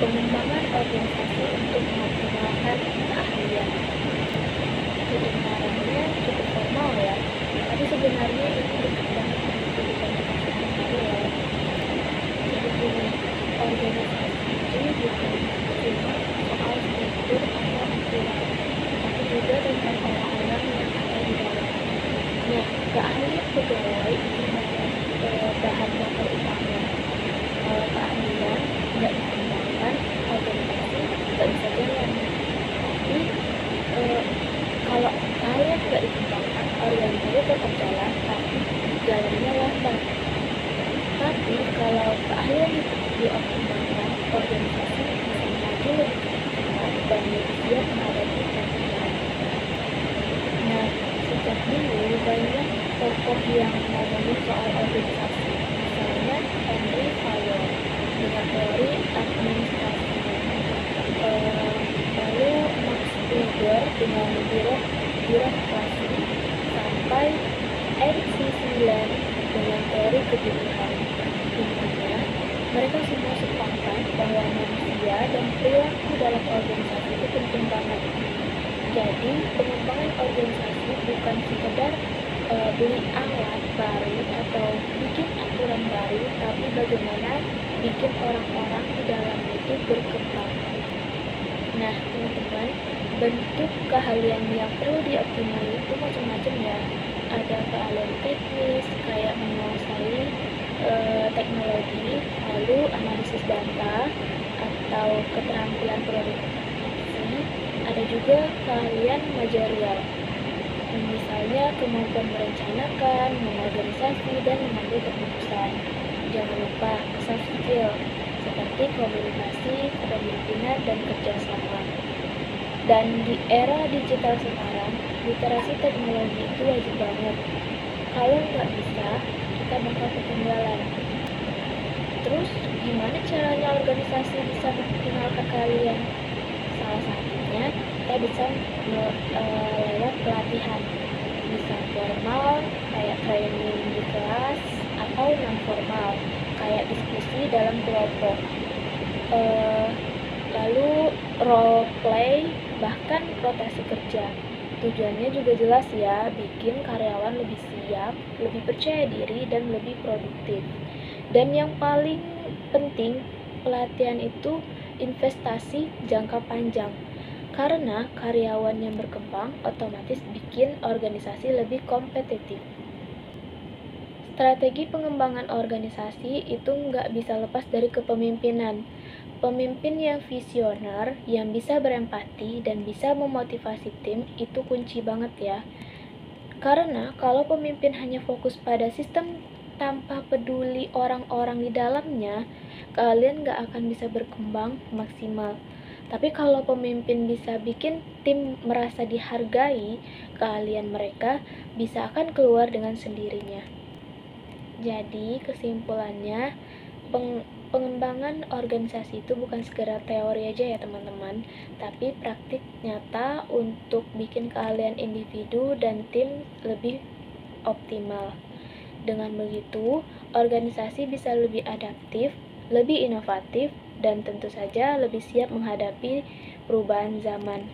Pengembangan organisasi untuk mengoptimalkan keahlian. Kedengarannya cukup formal ya, tapi sebenarnya ini dekat banget dengan kehidupan kita sehari-hari loh. Jadi gini, organisasi itu bukan cuma soal struktur atau aturan, tapi juga tentang orang-orang yang ada di dalamnya. Nah, keahlian pegawai itu bahan bakar utama. Kalau keahlian nggak dikembangkan, organisasi nggak bisa jalan. Tapi eh, kalau keahlian nggak dikembangkan, organisasi tetap jalan, tapi jalannya lambat. Tapi kalau keahlian dioptimalkan, organisasi bisa maju lebih cepat dan lebih siap menghadapi tantangan. Nah, sejak dulu banyak tokoh yang ngomongin soal organisasi. Misalnya Henry Fayol dengan teori administrasinya. Lalu Max Weber dengan birokrasi, sampai Eric Land dengan teori kebutuhan. Intinya, mereka semua sepakat bahwa manusia dan perilaku dalam organisasi itu penting banget. Jadi, pengembangan organisasi bukan sekedar beli alat baru atau bikin aturan baru, tapi bagaimana bikin orang-orang di dalamnya itu berkembang. Nah, teman-teman, bentuk keahlian yang perlu dioptimalkan itu macam-macam ya. Ada keahlian teknis kayak menguasai teknologi, lalu analisis data atau keterampilan produksi. Ada juga keahlian manajerial, misalnya kemampuan merencanakan, mengorganisasi, dan mengambil keputusan. Jangan lupa soft skill seperti komunikasi, kepemimpinan, dan kerjasama. Dan di era digital sekarang, literasi teknologi itu wajib banget. Kalau nggak bisa, kita bakal ketinggalan. Terus, gimana caranya organisasi bisa mengoptimalkan kalian? Salah satunya, kita bisa lewat pelatihan. Bisa formal, kayak training di kelas, atau non-formal, kayak diskusi dalam kelompok. Lalu role play, bahkan rotasi kerja. Tujuannya juga jelas ya, bikin karyawan lebih siap, lebih percaya diri, dan lebih produktif. Dan yang paling penting, pelatihan itu investasi jangka panjang. Karena karyawan yang berkembang otomatis bikin organisasi lebih kompetitif. Strategi pengembangan organisasi itu nggak bisa lepas dari kepemimpinan. Pemimpin yang visioner, yang bisa berempati dan bisa memotivasi tim itu kunci banget ya. Karena kalau pemimpin hanya fokus pada sistem tanpa peduli orang-orang di dalamnya, kalian nggak akan bisa berkembang maksimal. Tapi kalau pemimpin bisa bikin tim merasa dihargai, keahlian mereka bisa akan keluar dengan sendirinya. Jadi kesimpulannya, pengembangan organisasi itu bukan sekedar teori aja ya teman-teman, tapi praktik nyata untuk bikin keahlian individu dan tim lebih optimal. Dengan begitu, organisasi bisa lebih adaptif, lebih inovatif, dan tentu saja lebih siap menghadapi perubahan zaman.